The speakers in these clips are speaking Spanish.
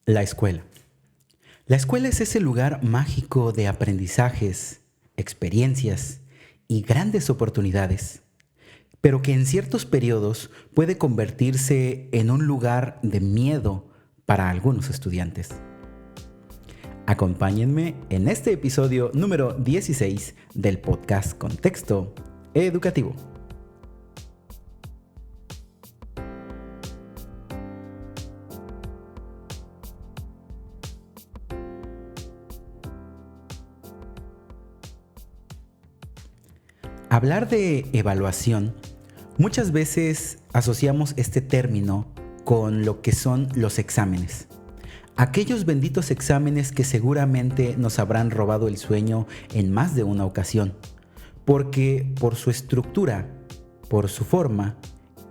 La escuela. La escuela es ese lugar mágico de aprendizajes, experiencias y grandes oportunidades, pero que en ciertos periodos puede convertirse en un lugar de miedo para algunos estudiantes. Acompáñenme en este episodio número 16 del podcast Contexto Educativo. Hablar de evaluación, muchas veces asociamos este término con lo que son los exámenes. Aquellos benditos exámenes que seguramente nos habrán robado el sueño en más de una ocasión, porque por su estructura, por su forma,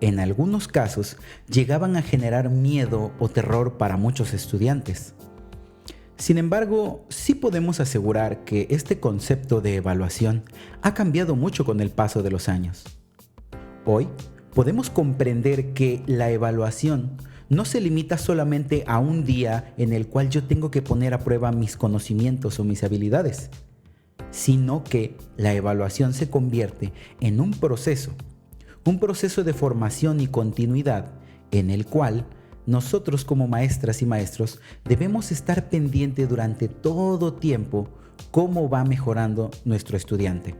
en algunos casos llegaban a generar miedo o terror para muchos estudiantes. Sin embargo, sí podemos asegurar que este concepto de evaluación ha cambiado mucho con el paso de los años. Hoy podemos comprender que la evaluación no se limita solamente a un día en el cual yo tengo que poner a prueba mis conocimientos o mis habilidades, sino que la evaluación se convierte en un proceso de formación y continuidad en el cual nosotros como maestras y maestros debemos estar pendientes durante todo tiempo cómo va mejorando nuestro estudiante.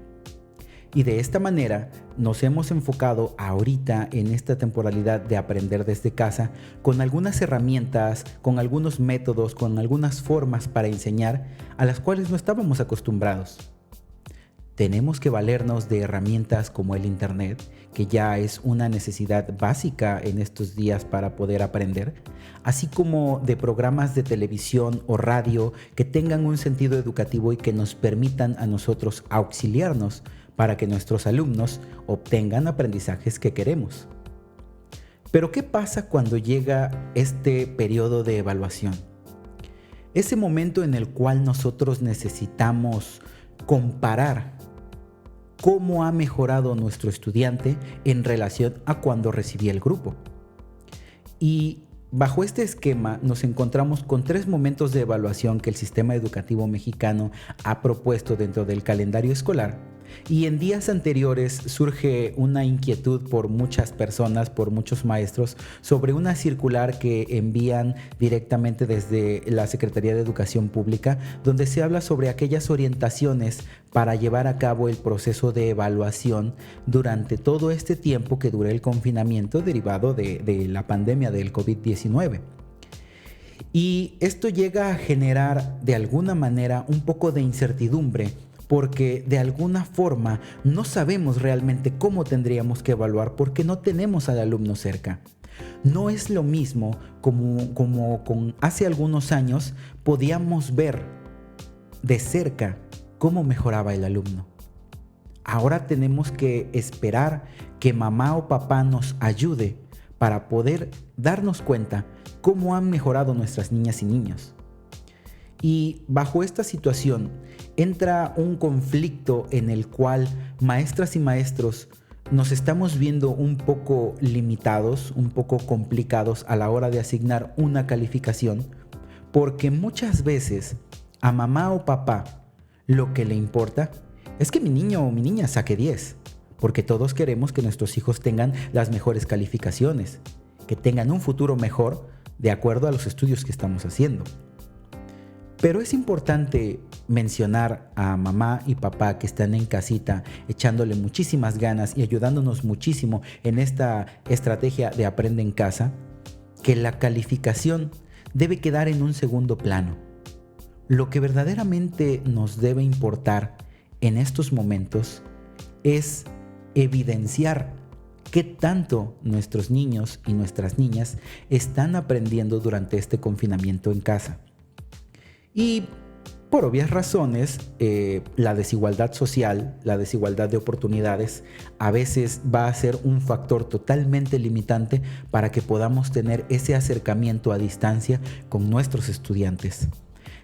Y de esta manera nos hemos enfocado ahorita en esta temporalidad de aprender desde casa con algunas herramientas, con algunos métodos, con algunas formas para enseñar a las cuales no estábamos acostumbrados. Tenemos que valernos de herramientas como el Internet, que ya es una necesidad básica en estos días para poder aprender, así como de programas de televisión o radio que tengan un sentido educativo y que nos permitan a nosotros auxiliarnos para que nuestros alumnos obtengan aprendizajes que queremos. Pero ¿qué pasa cuando llega este periodo de evaluación? Ese momento en el cual nosotros necesitamos comparar cómo ha mejorado nuestro estudiante en relación a cuando recibía el grupo. Y bajo este esquema nos encontramos con 3 momentos de evaluación que el sistema educativo mexicano ha propuesto dentro del calendario escolar. Y en días anteriores surge una inquietud por muchas personas, por muchos maestros, sobre una circular que envían directamente desde la Secretaría de Educación Pública, donde se habla sobre aquellas orientaciones para llevar a cabo el proceso de evaluación durante todo este tiempo que dure el confinamiento derivado de la pandemia del COVID-19. Y esto llega a generar de alguna manera un poco de incertidumbre, porque de alguna forma no sabemos realmente cómo tendríamos que evaluar porque no tenemos al alumno cerca. No es lo mismo como con hace algunos años podíamos ver de cerca cómo mejoraba el alumno. Ahora tenemos que esperar que mamá o papá nos ayude para poder darnos cuenta cómo han mejorado nuestras niñas y niños. Y bajo esta situación entra un conflicto en el cual maestras y maestros nos estamos viendo un poco limitados, un poco complicados a la hora de asignar una calificación, porque muchas veces a mamá o papá lo que le importa es que mi niño o mi niña saque 10, porque todos queremos que nuestros hijos tengan las mejores calificaciones, que tengan un futuro mejor de acuerdo a los estudios que estamos haciendo. Pero es importante mencionar a mamá y papá que están en casita echándole muchísimas ganas y ayudándonos muchísimo en esta estrategia de Aprende en Casa, que la calificación debe quedar en un segundo plano. Lo que verdaderamente nos debe importar en estos momentos es evidenciar qué tanto nuestros niños y nuestras niñas están aprendiendo durante este confinamiento en casa. Y por obvias razones, la desigualdad social, la desigualdad de oportunidades, a veces va a ser un factor totalmente limitante para que podamos tener ese acercamiento a distancia con nuestros estudiantes.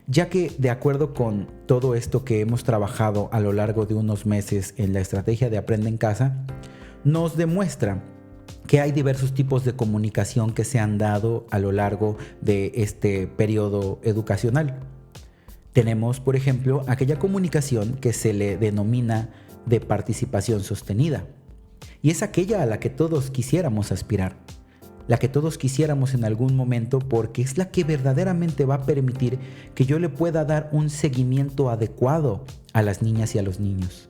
Ya que, de acuerdo con todo esto que hemos trabajado a lo largo de unos meses en la estrategia de Aprende en Casa, nos demuestra que hay diversos tipos de comunicación que se han dado a lo largo de este periodo educacional. Tenemos, por ejemplo, aquella comunicación que se le denomina de participación sostenida, y es aquella a la que todos quisiéramos aspirar, la que todos quisiéramos en algún momento, porque es la que verdaderamente va a permitir que yo le pueda dar un seguimiento adecuado a las niñas y a los niños.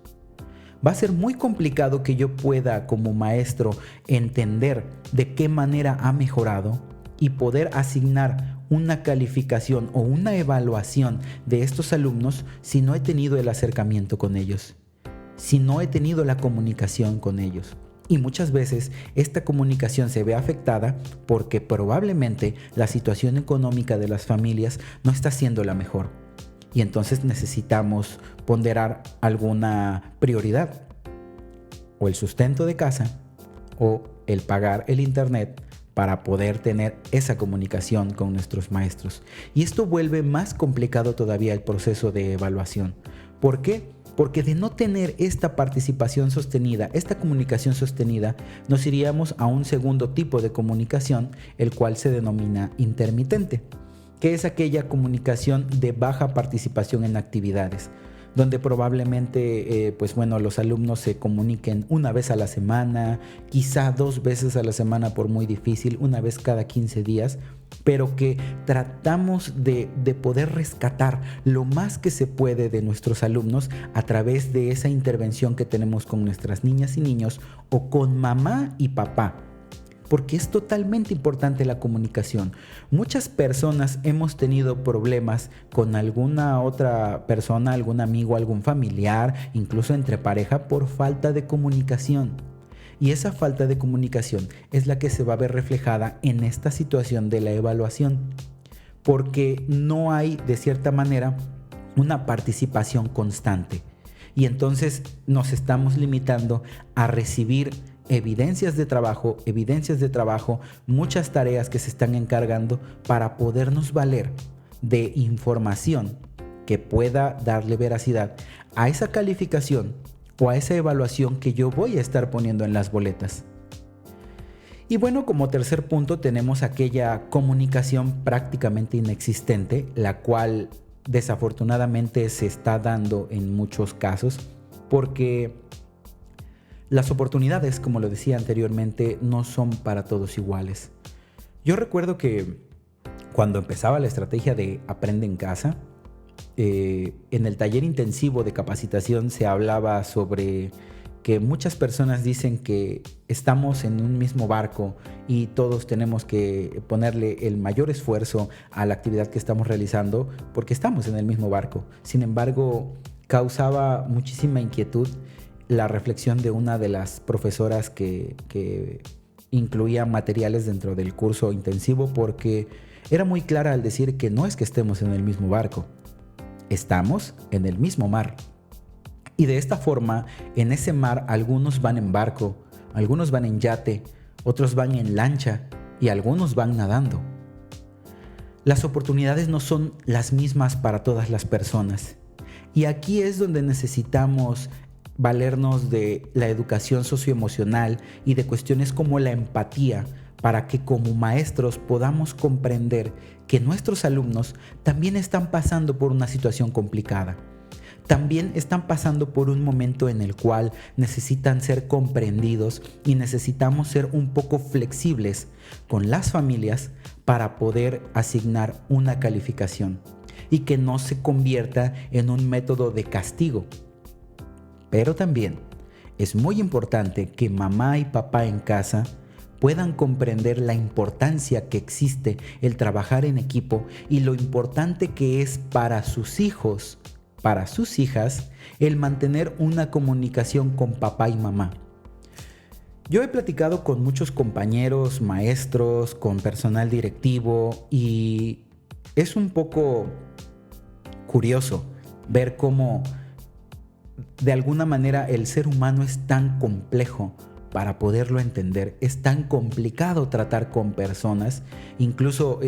Va a ser muy complicado que yo pueda, como maestro, entender de qué manera ha mejorado y poder asignar una calificación o una evaluación de estos alumnos si no he tenido el acercamiento con ellos, si no he tenido la comunicación con ellos. Y muchas veces esta comunicación se ve afectada porque probablemente la situación económica de las familias no está siendo la mejor. Y entonces necesitamos ponderar alguna prioridad, o el sustento de casa o el pagar el internet para poder tener esa comunicación con nuestros maestros. Y esto vuelve más complicado todavía el proceso de evaluación. ¿Por qué? Porque de no tener esta participación sostenida, esta comunicación sostenida, nos iríamos a un segundo tipo de comunicación, el cual se denomina intermitente, que es aquella comunicación de baja participación en actividades, donde probablemente los alumnos se comuniquen una vez a la semana, quizá 2 veces a la semana por muy difícil, una vez cada 15 días, pero que tratamos de poder rescatar lo más que se puede de nuestros alumnos a través de esa intervención que tenemos con nuestras niñas y niños o con mamá y papá. Porque es totalmente importante la comunicación. Muchas personas hemos tenido problemas con alguna otra persona, algún amigo, algún familiar, incluso entre pareja, por falta de comunicación. Y esa falta de comunicación es la que se va a ver reflejada en esta situación de la evaluación. Porque no hay, de cierta manera, una participación constante. Y entonces nos estamos limitando a recibir evidencias de trabajo, muchas tareas que se están encargando para podernos valer de información que pueda darle veracidad a esa calificación o a esa evaluación que yo voy a estar poniendo en las boletas. Y bueno, como tercer punto tenemos aquella comunicación prácticamente inexistente, la cual desafortunadamente se está dando en muchos casos porque las oportunidades, como lo decía anteriormente, no son para todos iguales. Yo recuerdo que cuando empezaba la estrategia de Aprende en Casa, en el taller intensivo de capacitación se hablaba sobre que muchas personas dicen que estamos en un mismo barco y todos tenemos que ponerle el mayor esfuerzo a la actividad que estamos realizando porque estamos en el mismo barco. Sin embargo, causaba muchísima inquietud la reflexión de una de las profesoras que incluía materiales dentro del curso intensivo, porque era muy clara al decir que no es que estemos en el mismo barco, estamos en el mismo mar. Y de esta forma, en ese mar algunos van en barco, algunos van en yate, otros van en lancha y algunos van nadando. Las oportunidades no son las mismas para todas las personas. Y aquí es donde necesitamos valernos de la educación socioemocional y de cuestiones como la empatía para que como maestros podamos comprender que nuestros alumnos también están pasando por una situación complicada. También están pasando por un momento en el cual necesitan ser comprendidos y necesitamos ser un poco flexibles con las familias para poder asignar una calificación y que no se convierta en un método de castigo. Pero también es muy importante que mamá y papá en casa puedan comprender la importancia que existe el trabajar en equipo y lo importante que es para sus hijos, para sus hijas, el mantener una comunicación con papá y mamá. Yo he platicado con muchos compañeros, maestros, con personal directivo y es un poco curioso ver cómo de alguna manera el ser humano es tan complejo para poderlo entender, es tan complicado tratar con personas, incluso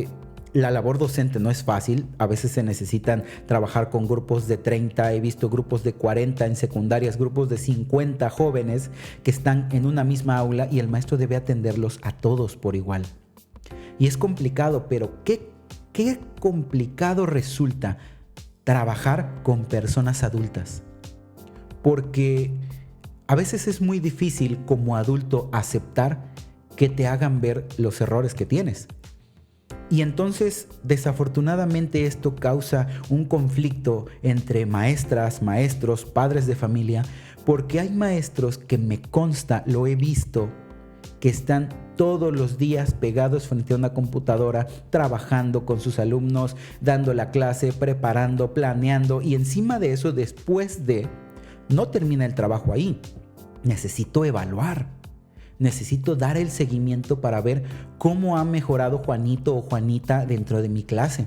La labor docente no es fácil, a veces se necesitan trabajar con grupos de 30, he visto grupos de 40 en secundarias, grupos de 50 jóvenes que están en una misma aula y el maestro debe atenderlos a todos por igual. Y es complicado, pero qué complicado resulta trabajar con personas adultas. Porque a veces es muy difícil como adulto aceptar que te hagan ver los errores que tienes. Y entonces, desafortunadamente, esto causa un conflicto entre maestras, maestros, padres de familia, porque hay maestros que me consta, lo he visto, que están todos los días pegados frente a una computadora, trabajando con sus alumnos, dando la clase, preparando, planeando, y encima de eso, después de, no termina el trabajo ahí. Necesito evaluar. Necesito dar el seguimiento para ver cómo ha mejorado Juanito o Juanita dentro de mi clase.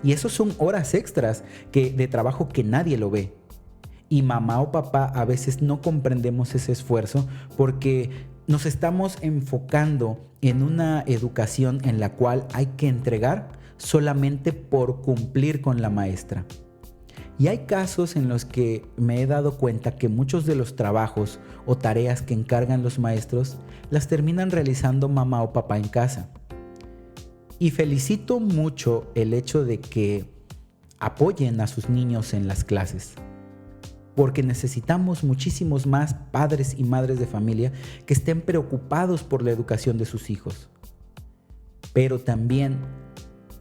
Y eso son horas extras de trabajo que nadie lo ve. Y mamá o papá a veces no comprendemos ese esfuerzo porque nos estamos enfocando en una educación en la cual hay que entregar solamente por cumplir con la maestra. Y hay casos en los que me he dado cuenta que muchos de los trabajos o tareas que encargan los maestros las terminan realizando mamá o papá en casa. Y felicito mucho el hecho de que apoyen a sus niños en las clases, porque necesitamos muchísimos más padres y madres de familia que estén preocupados por la educación de sus hijos. Pero también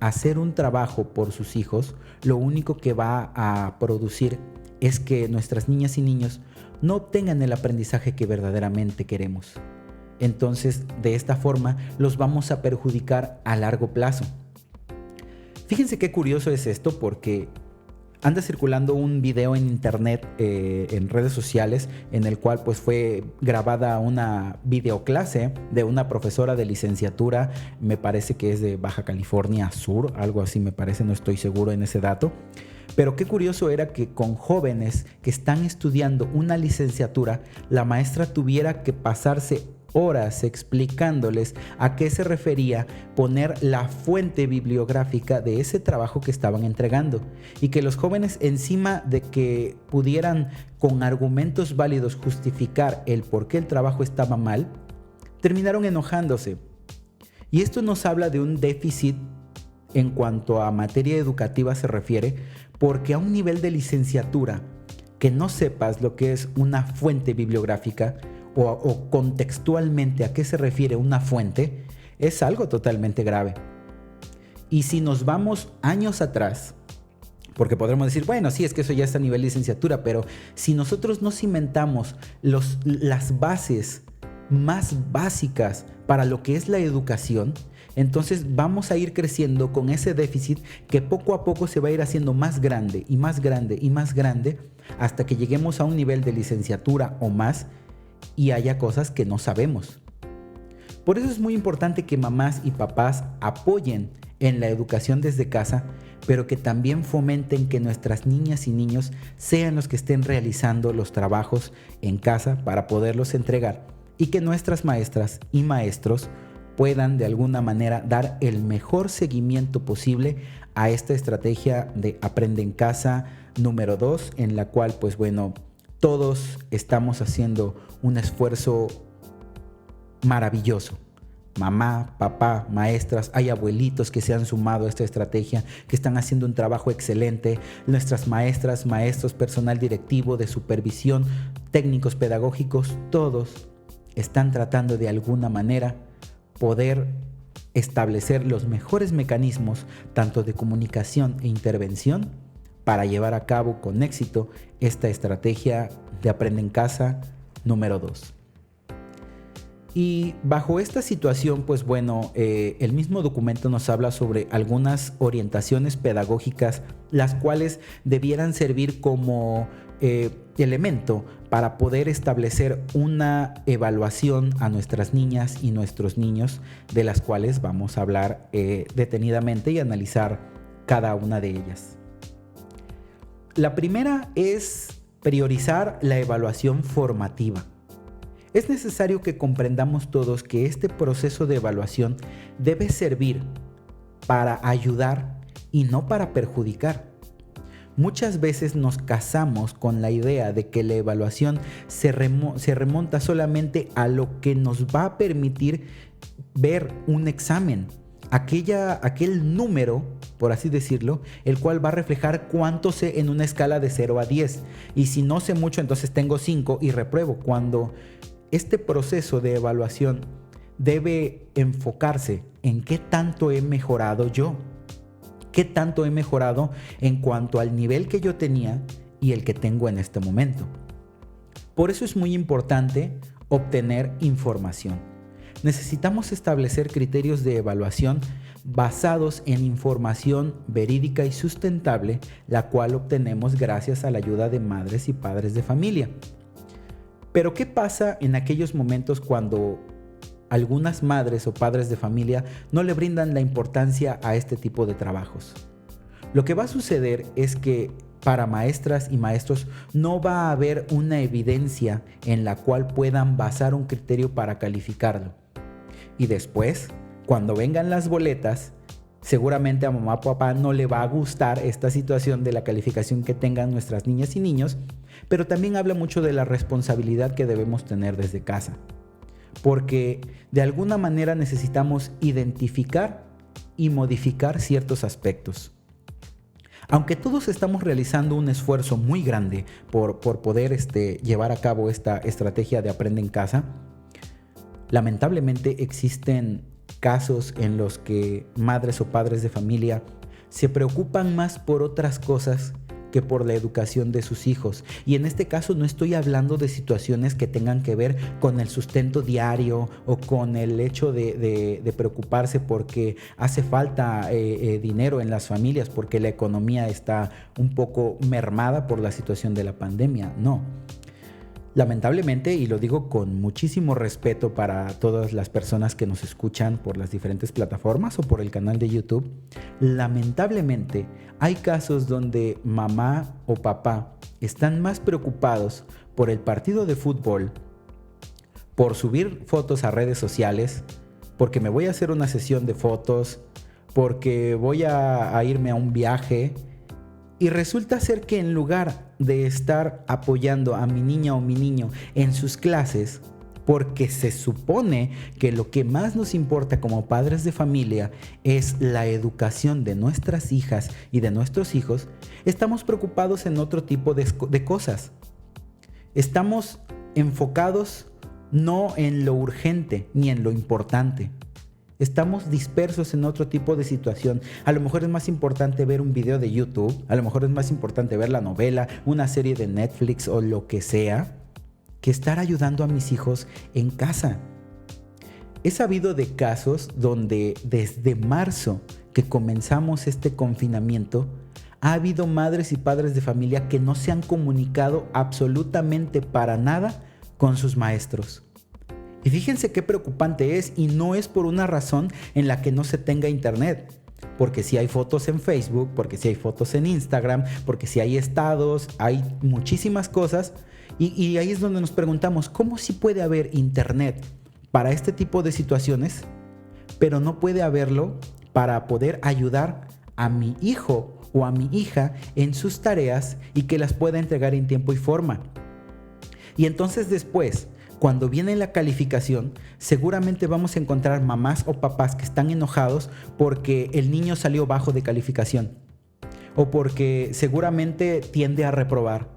hacer un trabajo por sus hijos, lo único que va a producir es que nuestras niñas y niños no obtengan el aprendizaje que verdaderamente queremos. Entonces, de esta forma, los vamos a perjudicar a largo plazo. Fíjense qué curioso es esto, porque anda circulando un video en internet, en redes sociales, en el cual pues fue grabada una videoclase de una profesora de licenciatura, me parece que es de Baja California Sur, algo así me parece, no estoy seguro en ese dato. Pero qué curioso era que con jóvenes que están estudiando una licenciatura, la maestra tuviera que pasarse horas explicándoles a qué se refería poner la fuente bibliográfica de ese trabajo que estaban entregando, y que los jóvenes, encima de que pudieran con argumentos válidos justificar el por qué el trabajo estaba mal, terminaron enojándose. Y esto nos habla de un déficit en cuanto a materia educativa se refiere, porque a un nivel de licenciatura que no sepas lo que es una fuente bibliográfica o contextualmente a qué se refiere una fuente, es algo totalmente grave. Y si nos vamos años atrás, porque podremos decir, bueno, sí, es que eso ya está a nivel licenciatura, pero si nosotros no cimentamos las bases más básicas para lo que es la educación, entonces vamos a ir creciendo con ese déficit que poco a poco se va a ir haciendo más grande y más grande y más grande hasta que lleguemos a un nivel de licenciatura o más y haya cosas que no sabemos. Por eso es muy importante que mamás y papás apoyen en la educación desde casa, pero que también fomenten que nuestras niñas y niños sean los que estén realizando los trabajos en casa para poderlos entregar, y que nuestras maestras y maestros puedan de alguna manera dar el mejor seguimiento posible a esta estrategia de Aprende en Casa número 2, en la cual pues bueno, todos estamos haciendo un esfuerzo maravilloso. Mamá, papá, maestras, hay abuelitos que se han sumado a esta estrategia, que están haciendo un trabajo excelente. Nuestras maestras, maestros, personal directivo, de supervisión, técnicos pedagógicos, todos están tratando de alguna manera poder establecer los mejores mecanismos, tanto de comunicación e intervención, para llevar a cabo con éxito esta estrategia de Aprende en Casa número 2. Y bajo esta situación, pues bueno, el mismo documento nos habla sobre algunas orientaciones pedagógicas, las cuales debieran servir como elemento para poder establecer una evaluación a nuestras niñas y nuestros niños, de las cuales vamos a hablar detenidamente y analizar cada una de ellas. La primera es priorizar la evaluación formativa. Es necesario que comprendamos todos que este proceso de evaluación debe servir para ayudar y no para perjudicar. Muchas veces nos casamos con la idea de que la evaluación se remonta solamente a lo que nos va a permitir ver un examen, aquel número, por así decirlo, el cual va a reflejar cuánto sé en una escala de 0 a 10. Y si no sé mucho, entonces tengo 5 y repruebo, cuando este proceso de evaluación debe enfocarse en qué tanto he mejorado yo. ¿Qué tanto he mejorado en cuanto al nivel que yo tenía y el que tengo en este momento? Por eso es muy importante obtener información. Necesitamos establecer criterios de evaluación basados en información verídica y sustentable, la cual obtenemos gracias a la ayuda de madres y padres de familia. Pero ¿qué pasa en aquellos momentos cuando algunas madres o padres de familia no le brindan la importancia a este tipo de trabajos? Lo que va a suceder es que para maestras y maestros no va a haber una evidencia en la cual puedan basar un criterio para calificarlo. Y después, cuando vengan las boletas, seguramente a mamá o papá no le va a gustar esta situación de la calificación que tengan nuestras niñas y niños, pero también habla mucho de la responsabilidad que debemos tener desde casa. Porque de alguna manera necesitamos identificar y modificar ciertos aspectos. Aunque todos estamos realizando un esfuerzo muy grande por poder llevar a cabo esta estrategia de Aprende en Casa, lamentablemente existen casos en los que madres o padres de familia se preocupan más por otras cosas que por la educación de sus hijos. Y en este caso no estoy hablando de situaciones que tengan que ver con el sustento diario o con el hecho de preocuparse porque hace falta dinero en las familias, porque la economía está un poco mermada por la situación de la pandemia. No. Lamentablemente, y lo digo con muchísimo respeto para todas las personas que nos escuchan por las diferentes plataformas o por el canal de YouTube, lamentablemente hay casos donde mamá o papá están más preocupados por el partido de fútbol, por subir fotos a redes sociales, porque me voy a hacer una sesión de fotos, porque voy a irme a un viaje. Y resulta ser que en lugar de estar apoyando a mi niña o mi niño en sus clases, porque se supone que lo que más nos importa como padres de familia es la educación de nuestras hijas y de nuestros hijos, estamos preocupados en otro tipo de cosas. Estamos enfocados no en lo urgente ni en lo importante. Estamos dispersos en otro tipo de situación. A lo mejor es más importante ver un video de YouTube, a lo mejor es más importante ver la novela, una serie de Netflix o lo que sea, que estar ayudando a mis hijos en casa. He sabido de casos donde desde marzo que comenzamos este confinamiento, ha habido madres y padres de familia que no se han comunicado absolutamente para nada con sus maestros. Y fíjense qué preocupante es, y no es por una razón en la que no se tenga internet. Porque si hay fotos en Facebook, porque si hay fotos en Instagram, porque si hay estados, hay muchísimas cosas. Y ahí es donde nos preguntamos, ¿cómo sí puede haber internet para este tipo de situaciones, pero no puede haberlo para poder ayudar a mi hijo o a mi hija en sus tareas y que las pueda entregar en tiempo y forma? Y entonces después, cuando viene la calificación, seguramente vamos a encontrar mamás o papás que están enojados porque el niño salió bajo de calificación o porque seguramente tiende a reprobar.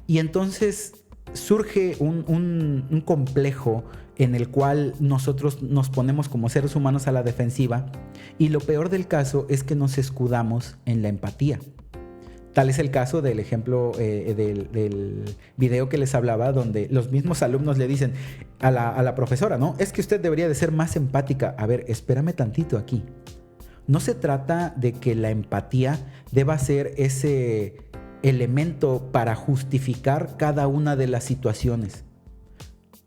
Y entonces surge un complejo en el cual nosotros nos ponemos como seres humanos a la defensiva, y lo peor del caso es que nos escudamos en la empatía. Tal es el caso del ejemplo del video que les hablaba, donde los mismos alumnos le dicen a la profesora, ¿no? Es que usted debería de ser más empática. A ver, espérame tantito aquí. No se trata de que la empatía deba ser ese elemento para justificar cada una de las situaciones.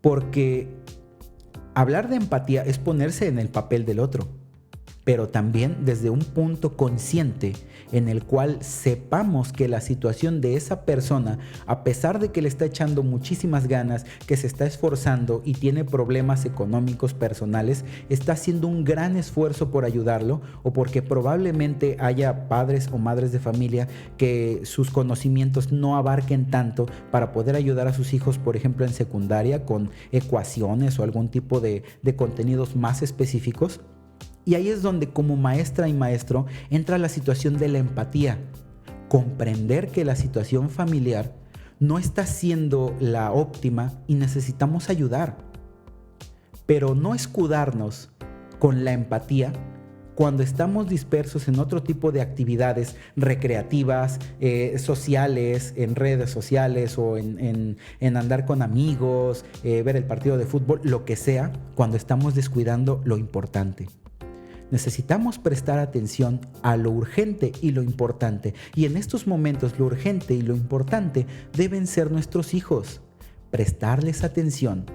Porque hablar de empatía es ponerse en el papel del otro. pero también desde un punto consciente en el cual sepamos que la situación de esa persona, a pesar de que le está echando muchísimas ganas, que se está esforzando y tiene problemas económicos personales, está haciendo un gran esfuerzo por ayudarlo, o porque probablemente haya padres o madres de familia que sus conocimientos no abarquen tanto para poder ayudar a sus hijos, por ejemplo en secundaria, con ecuaciones o algún tipo de contenidos más específicos. Y ahí es donde, como maestra y maestro, entra la situación de la empatía. Comprender que la situación familiar no está siendo la óptima y necesitamos ayudar. Pero no escudarnos con la empatía cuando estamos dispersos en otro tipo de actividades recreativas, sociales, en redes sociales o en andar con amigos, ver el partido de fútbol, lo que sea, cuando estamos descuidando lo importante. Necesitamos prestar atención a lo urgente y lo importante. Y en estos momentos lo urgente y lo importante deben ser nuestros hijos. Prestarles atención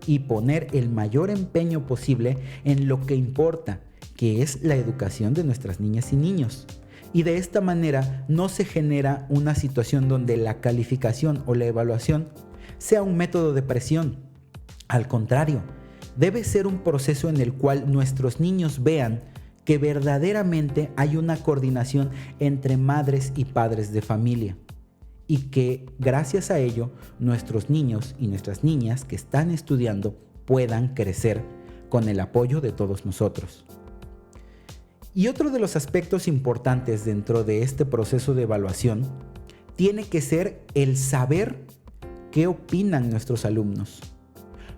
y poner el mayor empeño posible en lo que importa, que es la educación de nuestras niñas y niños. Y de esta manera no se genera una situación donde la calificación o la evaluación sea un método de presión. Al contrario, debe ser un proceso en el cual nuestros niños vean que verdaderamente hay una coordinación entre madres y padres de familia, y que gracias a ello nuestros niños y nuestras niñas que están estudiando puedan crecer con el apoyo de todos nosotros. Y otro de los aspectos importantes dentro de este proceso de evaluación tiene que ser el saber qué opinan nuestros alumnos.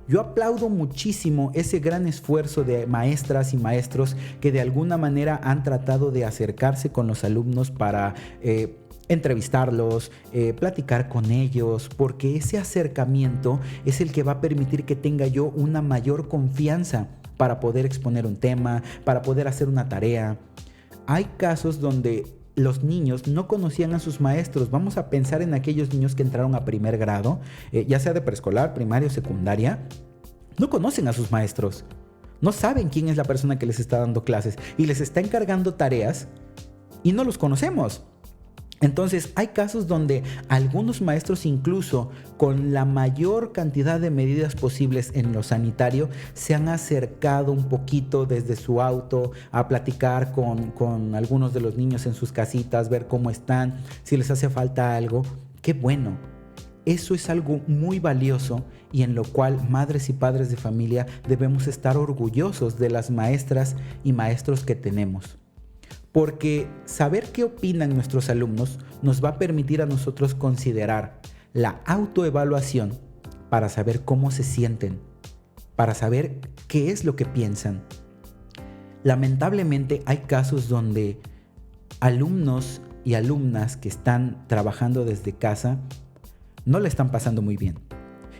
Yo aplaudo muchísimo ese gran esfuerzo de maestras y maestros que de alguna manera han tratado de acercarse con los alumnos para entrevistarlos, platicar con ellos, porque ese acercamiento es el que va a permitir que tenga yo una mayor confianza para poder exponer un tema, para poder hacer una tarea. Hay casos donde los niños no conocían a sus maestros. Vamos a pensar en aquellos niños que entraron a primer grado, ya sea de preescolar, primaria o secundaria. No conocen a sus maestros. No saben quién es la persona que les está dando clases y les está encargando tareas y no los conocemos. Entonces hay casos donde algunos maestros, incluso con la mayor cantidad de medidas posibles en lo sanitario, se han acercado un poquito desde su auto a platicar con algunos de los niños en sus casitas, ver cómo están, si les hace falta algo. ¡Qué bueno! Eso es algo muy valioso y en lo cual madres y padres de familia debemos estar orgullosos de las maestras y maestros que tenemos. Porque saber qué opinan nuestros alumnos nos va a permitir a nosotros considerar la autoevaluación para saber cómo se sienten, para saber qué es lo que piensan. Lamentablemente hay casos donde alumnos y alumnas que están trabajando desde casa no le están pasando muy bien.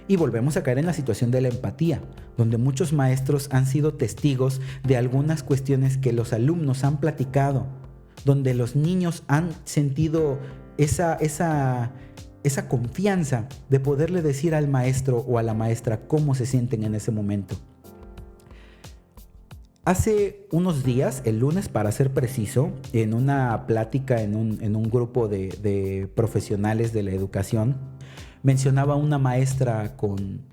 Y volvemos a caer en la situación de la empatía, donde muchos maestros han sido testigos de algunas cuestiones que los alumnos han platicado, donde los niños han sentido esa confianza de poderle decir al maestro o a la maestra cómo se sienten en ese momento. Hace unos días, el lunes para ser preciso, en una plática en un grupo de profesionales de la educación, mencionaba una maestra con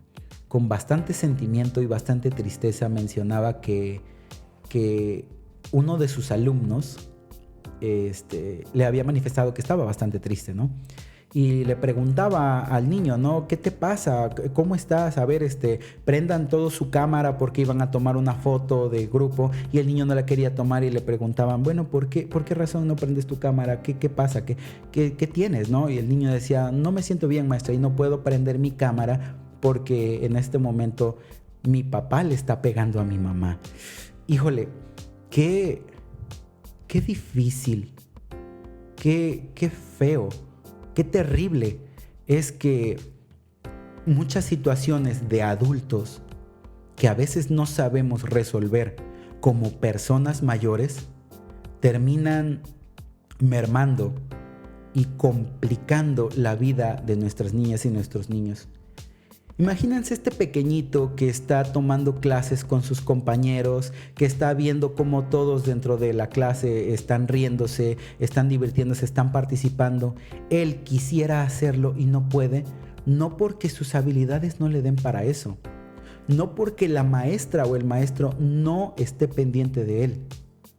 bastante sentimiento y bastante tristeza, mencionaba que uno de sus alumnos le había manifestado que estaba bastante triste, ¿no? Y le preguntaba al niño, ¿no? ¿Qué te pasa? ¿Cómo estás? A ver, prendan todo su cámara porque iban a tomar una foto de grupo y el niño no la quería tomar y le preguntaban, bueno, ¿por qué razón no prendes tu cámara? ¿Qué pasa? ¿Qué tienes, no? Y el niño decía, no me siento bien, maestra, y no puedo prender mi cámara porque en este momento mi papá le está pegando a mi mamá. Híjole, qué difícil, qué feo. Qué terrible es que muchas situaciones de adultos que a veces no sabemos resolver como personas mayores terminan mermando y complicando la vida de nuestras niñas y nuestros niños. Imagínense este pequeñito que está tomando clases con sus compañeros, que está viendo cómo todos dentro de la clase están riéndose, están divirtiéndose, están participando. Él quisiera hacerlo y no puede, no porque sus habilidades no le den para eso, no porque la maestra o el maestro no esté pendiente de él,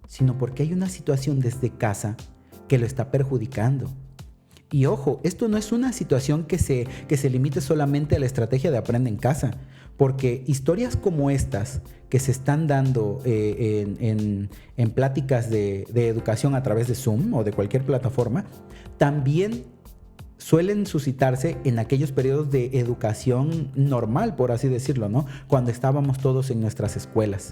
sino porque hay una situación desde casa que lo está perjudicando. Y ojo, esto no es una situación que se limite solamente a la estrategia de aprende en casa, porque historias como estas que se están dando en pláticas de educación a través de Zoom o de cualquier plataforma, también suelen suscitarse en aquellos periodos de educación normal, por así decirlo, ¿no? Cuando estábamos todos en nuestras escuelas.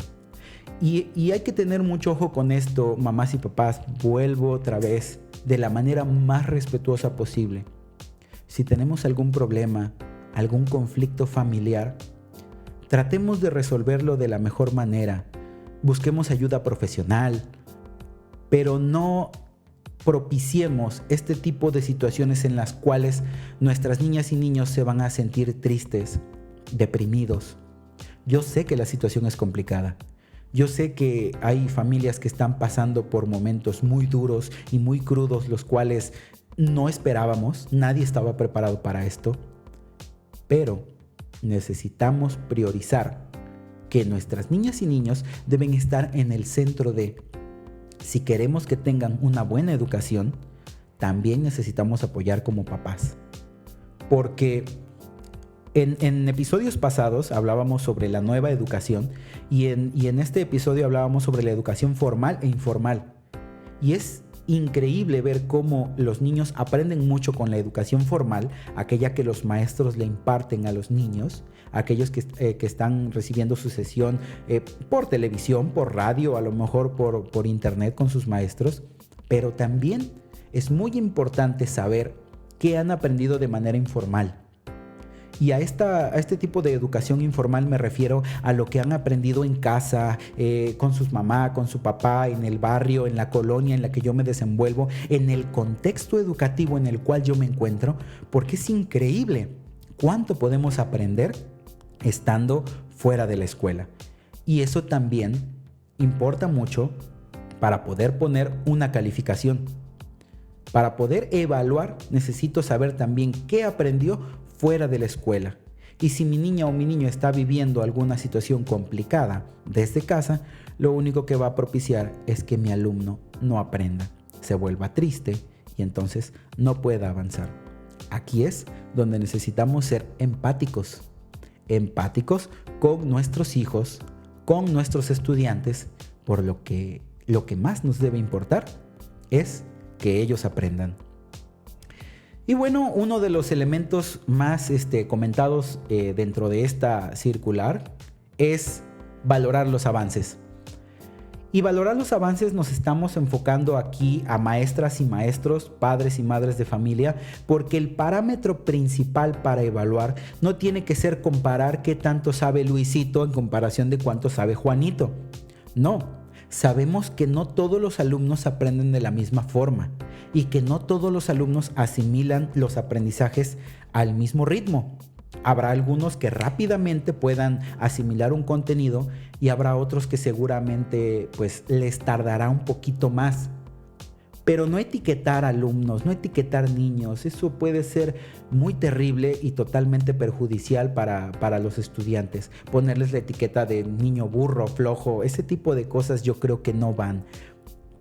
Y hay que tener mucho ojo con esto, mamás y papás. Vuelvo otra vez de la manera más respetuosa posible. Si tenemos algún problema, algún conflicto familiar, tratemos de resolverlo de la mejor manera. Busquemos ayuda profesional, pero no propiciemos este tipo de situaciones en las cuales nuestras niñas y niños se van a sentir tristes, deprimidos. Yo sé que la situación es complicada. Yo sé que hay familias que están pasando por momentos muy duros y muy crudos, los cuales no esperábamos, nadie estaba preparado para esto, pero necesitamos priorizar que nuestras niñas y niños deben estar en el centro de, si queremos que tengan una buena educación, también necesitamos apoyar como papás, porque en episodios pasados hablábamos sobre la nueva educación y en este episodio hablábamos sobre la educación formal e informal. Y es increíble ver cómo los niños aprenden mucho con la educación formal, aquella que los maestros le imparten a los niños, aquellos que están recibiendo su sesión por televisión, por radio, a lo mejor por internet con sus maestros. Pero también es muy importante saber qué han aprendido de manera informal. Y a este tipo de educación informal me refiero a lo que han aprendido en casa, con sus mamás, con su papá, en el barrio, en la colonia en la que yo me desenvuelvo, en el contexto educativo en el cual yo me encuentro, porque es increíble cuánto podemos aprender estando fuera de la escuela. Y eso también importa mucho para poder poner una calificación. Para poder evaluar, necesito saber también qué aprendió fuera de la escuela. Y si mi niña o mi niño está viviendo alguna situación complicada desde casa, lo único que va a propiciar es que mi alumno no aprenda, se vuelva triste y entonces no pueda avanzar. Aquí es donde necesitamos ser empáticos. Empáticos con nuestros hijos, con nuestros estudiantes, por lo que más nos debe importar es que ellos aprendan. Y bueno, uno de los elementos más comentados dentro de esta circular es valorar los avances. Y valorar los avances nos estamos enfocando aquí a maestras y maestros, padres y madres de familia, porque el parámetro principal para evaluar no tiene que ser comparar qué tanto sabe Luisito en comparación de cuánto sabe Juanito. No, sabemos que no todos los alumnos aprenden de la misma forma y que no todos los alumnos asimilan los aprendizajes al mismo ritmo. Habrá algunos que rápidamente puedan asimilar un contenido y habrá otros que seguramente pues les tardará un poquito más. Pero no etiquetar alumnos, no etiquetar niños, eso puede ser muy terrible y totalmente perjudicial para los estudiantes. Ponerles la etiqueta de niño burro, flojo, ese tipo de cosas yo creo que no van.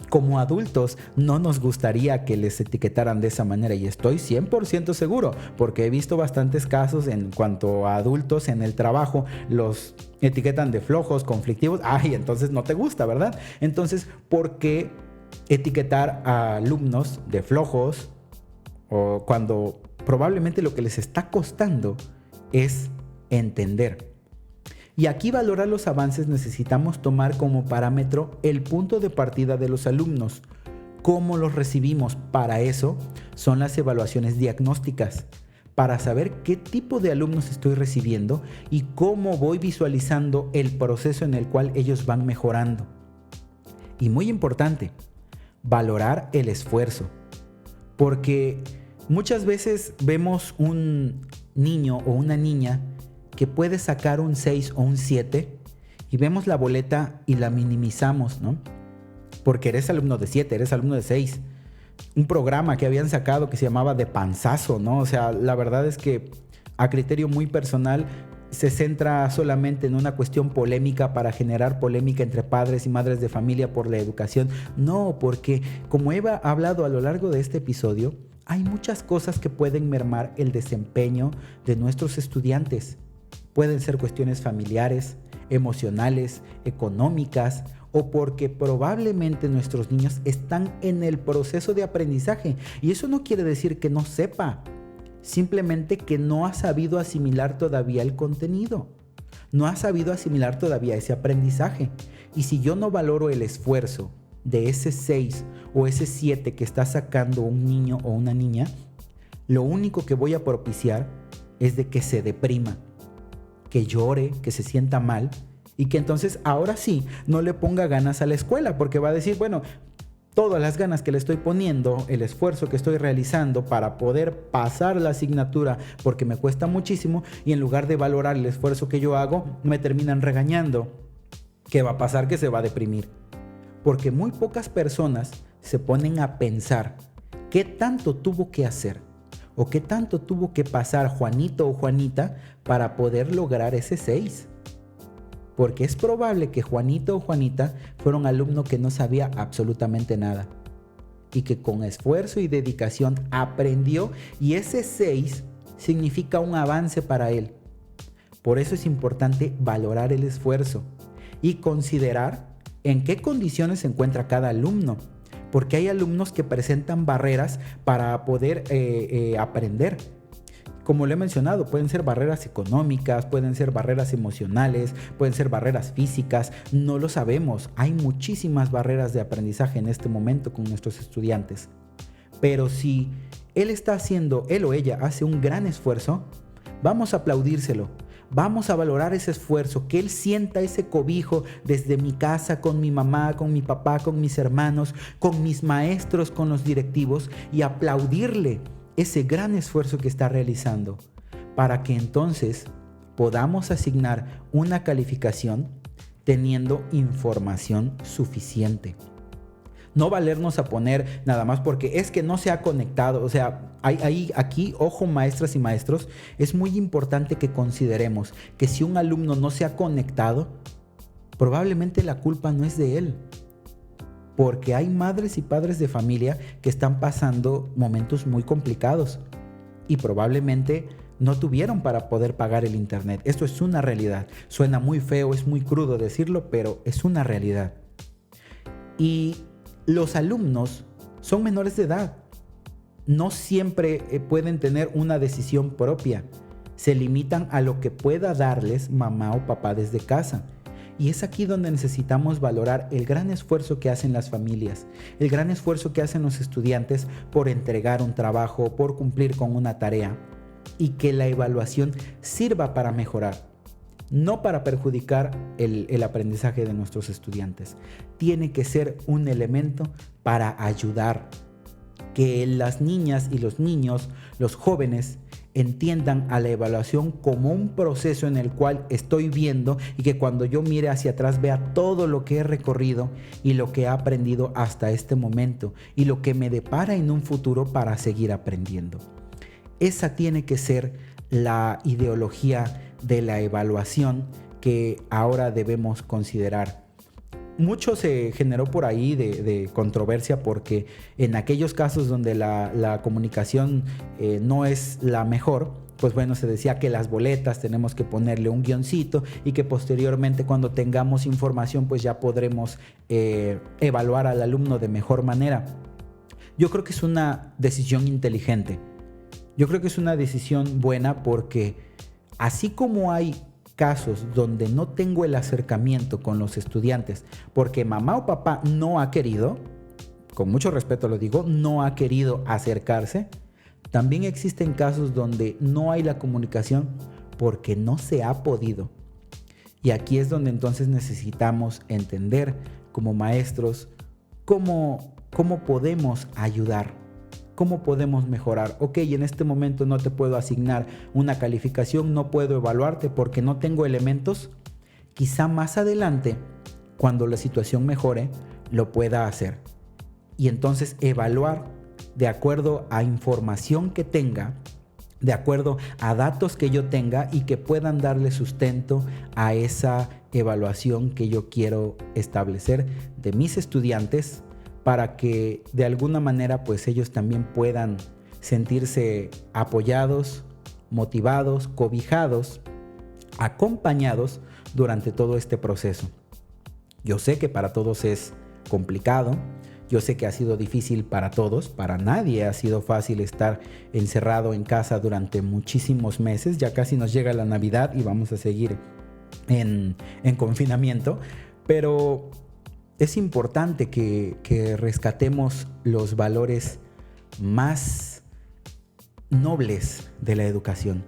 Como adultos no nos gustaría que les etiquetaran de esa manera y estoy 100% seguro porque he visto bastantes casos en cuanto a adultos en el trabajo los etiquetan de flojos, conflictivos, entonces no te gusta, ¿verdad? Entonces, ¿por qué etiquetar a alumnos de flojos o cuando probablemente lo que les está costando es entender? Y aquí valorar los avances necesitamos tomar como parámetro el punto de partida de los alumnos. ¿Cómo los recibimos? Para eso son las evaluaciones diagnósticas, para saber qué tipo de alumnos estoy recibiendo y cómo voy visualizando el proceso en el cual ellos van mejorando. Y muy importante, valorar el esfuerzo, porque muchas veces vemos un niño o una niña que puede sacar un 6 o un 7 y vemos la boleta y la minimizamos, ¿no? Porque eres alumno de 7, eres alumno de 6. Un programa que habían sacado que se llamaba De Panzazo, ¿no? O sea, la verdad es que a criterio muy personal se centra solamente en una cuestión polémica para generar polémica entre padres y madres de familia por la educación. No, porque como he hablado a lo largo de este episodio, hay muchas cosas que pueden mermar el desempeño de nuestros estudiantes. Pueden ser cuestiones familiares, emocionales, económicas, o porque probablemente nuestros niños están en el proceso de aprendizaje. Y eso no quiere decir que no sepa, simplemente que no ha sabido asimilar todavía el contenido. No ha sabido asimilar todavía ese aprendizaje. Y si yo no valoro el esfuerzo de ese 6 o ese 7 que está sacando un niño o una niña, lo único que voy a propiciar es de que se deprima, que llore, que se sienta mal y que entonces ahora sí no le ponga ganas a la escuela, porque va a decir, bueno, todas las ganas que le estoy poniendo, el esfuerzo que estoy realizando para poder pasar la asignatura porque me cuesta muchísimo, y en lugar de valorar el esfuerzo que yo hago, me terminan regañando. ¿Qué va a pasar? Que se va a deprimir. Porque muy pocas personas se ponen a pensar qué tanto tuvo que hacer o qué tanto tuvo que pasar Juanito o Juanita para poder lograr ese 6. Porque es probable que Juanito o Juanita fuera un alumno que no sabía absolutamente nada y que con esfuerzo y dedicación aprendió, y ese 6 significa un avance para él. Por eso es importante valorar el esfuerzo y considerar en qué condiciones se encuentra cada alumno, porque hay alumnos que presentan barreras para poder aprender. Como lo he mencionado, pueden ser barreras económicas, pueden ser barreras emocionales, pueden ser barreras físicas, no lo sabemos. Hay muchísimas barreras de aprendizaje en este momento con nuestros estudiantes. Pero si él o ella hace un gran esfuerzo, vamos a aplaudírselo. Vamos a valorar ese esfuerzo, que él sienta ese cobijo desde mi casa, con mi mamá, con mi papá, con mis hermanos, con mis maestros, con los directivos, y aplaudirle ese gran esfuerzo que está realizando, para que entonces podamos asignar una calificación teniendo información suficiente. No valernos a poner nada más porque es que no se ha conectado. O sea, aquí, ojo maestras y maestros, es muy importante que consideremos que si un alumno no se ha conectado, probablemente la culpa no es de él. Porque hay madres y padres de familia que están pasando momentos muy complicados y probablemente no tuvieron para poder pagar el internet. Esto es una realidad. Suena muy feo, es muy crudo decirlo, pero es una realidad. Y los alumnos son menores de edad. No siempre pueden tener una decisión propia. Se limitan a lo que pueda darles mamá o papá desde casa. Y es aquí donde necesitamos valorar el gran esfuerzo que hacen las familias, el gran esfuerzo que hacen los estudiantes por entregar un trabajo, por cumplir con una tarea, y que la evaluación sirva para mejorar, no para perjudicar el aprendizaje de nuestros estudiantes. Tiene que ser un elemento para ayudar, que las niñas y los niños, los jóvenes, entiendan a la evaluación como un proceso en el cual estoy viendo, y que cuando yo mire hacia atrás vea todo lo que he recorrido y lo que he aprendido hasta este momento y lo que me depara en un futuro para seguir aprendiendo. Esa tiene que ser la ideología de la evaluación que ahora debemos considerar. Mucho se generó por ahí de controversia, porque en aquellos casos donde la comunicación no es la mejor, pues bueno, se decía que las boletas tenemos que ponerle un guioncito y que posteriormente, cuando tengamos información, pues ya podremos evaluar al alumno de mejor manera. Yo creo que es una decisión inteligente. Yo creo que es una decisión buena, porque así como hay casos donde no tengo el acercamiento con los estudiantes porque mamá o papá no ha querido, con mucho respeto lo digo, no ha querido acercarse, también existen casos donde no hay la comunicación porque no se ha podido. Y aquí es donde entonces necesitamos entender como maestros cómo podemos ayudar, ¿cómo podemos mejorar? Ok, en este momento no te puedo asignar una calificación, no puedo evaluarte porque no tengo elementos. Quizá más adelante, cuando la situación mejore, lo pueda hacer. Y entonces evaluar de acuerdo a información que tenga, de acuerdo a datos que yo tenga y que puedan darle sustento a esa evaluación que yo quiero establecer de mis estudiantes, para que de alguna manera pues ellos también puedan sentirse apoyados, motivados, cobijados, acompañados durante todo este proceso. Yo sé que para todos es complicado, yo sé que ha sido difícil para todos, para nadie ha sido fácil estar encerrado en casa durante muchísimos meses, ya casi nos llega la Navidad y vamos a seguir en confinamiento, pero es importante que rescatemos los valores más nobles de la educación.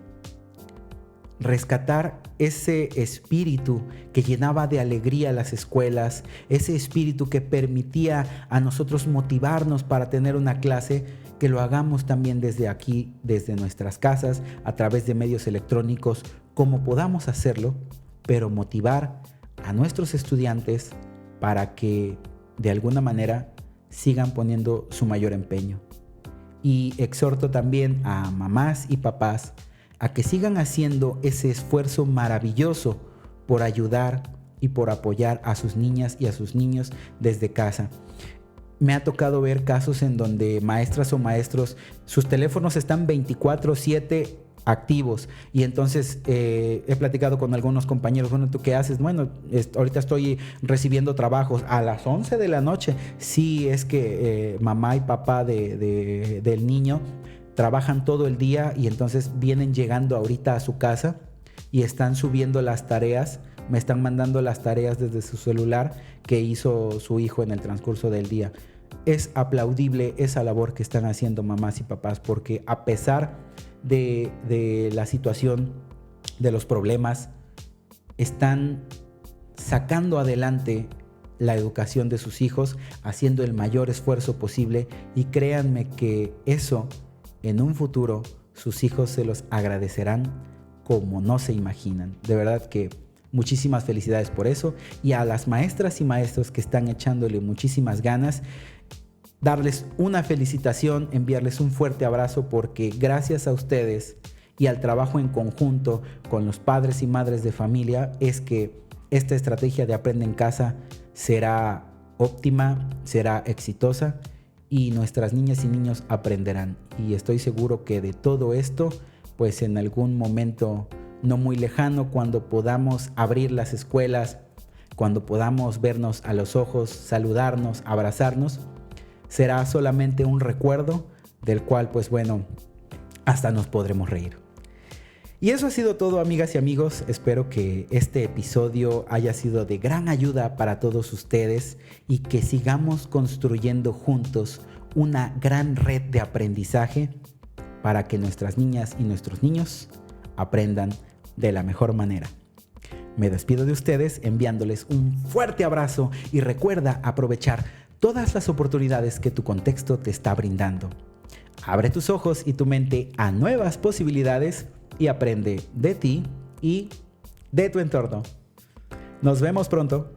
Rescatar ese espíritu que llenaba de alegría las escuelas, ese espíritu que permitía a nosotros motivarnos para tener una clase, que lo hagamos también desde aquí, desde nuestras casas, a través de medios electrónicos, como podamos hacerlo, pero motivar a nuestros estudiantes para que de alguna manera sigan poniendo su mayor empeño. Y exhorto también a mamás y papás a que sigan haciendo ese esfuerzo maravilloso por ayudar y por apoyar a sus niñas y a sus niños desde casa. Me ha tocado ver casos en donde maestras o maestros, sus teléfonos están 24/7 activos, y entonces he platicado con algunos compañeros. Bueno, ¿tú qué haces? Bueno, ahorita estoy recibiendo trabajos a las 11 de la noche. Sí, es que mamá y papá del niño trabajan todo el día y entonces vienen llegando ahorita a su casa y están subiendo las tareas, me están mandando las tareas desde su celular que hizo su hijo en el transcurso del día. Es aplaudible esa labor que están haciendo mamás y papás, porque a pesar de la situación, de los problemas, están sacando adelante la educación de sus hijos, haciendo el mayor esfuerzo posible, y créanme que eso en un futuro sus hijos se los agradecerán como no se imaginan. De verdad que muchísimas felicidades por eso, y a las maestras y maestros que están echándole muchísimas ganas, darles una felicitación, enviarles un fuerte abrazo, porque gracias a ustedes y al trabajo en conjunto con los padres y madres de familia es que esta estrategia de Aprende en Casa será óptima, será exitosa, y nuestras niñas y niños aprenderán. Y estoy seguro que de todo esto, pues en algún momento no muy lejano, cuando podamos abrir las escuelas, cuando podamos vernos a los ojos, saludarnos, abrazarnos, será solamente un recuerdo del cual, pues bueno, hasta nos podremos reír. Y eso ha sido todo, amigas y amigos. Espero que este episodio haya sido de gran ayuda para todos ustedes y que sigamos construyendo juntos una gran red de aprendizaje para que nuestras niñas y nuestros niños aprendan de la mejor manera. Me despido de ustedes enviándoles un fuerte abrazo, y recuerda aprovechar todas las oportunidades que tu contexto te está brindando. Abre tus ojos y tu mente a nuevas posibilidades y aprende de ti y de tu entorno. Nos vemos pronto.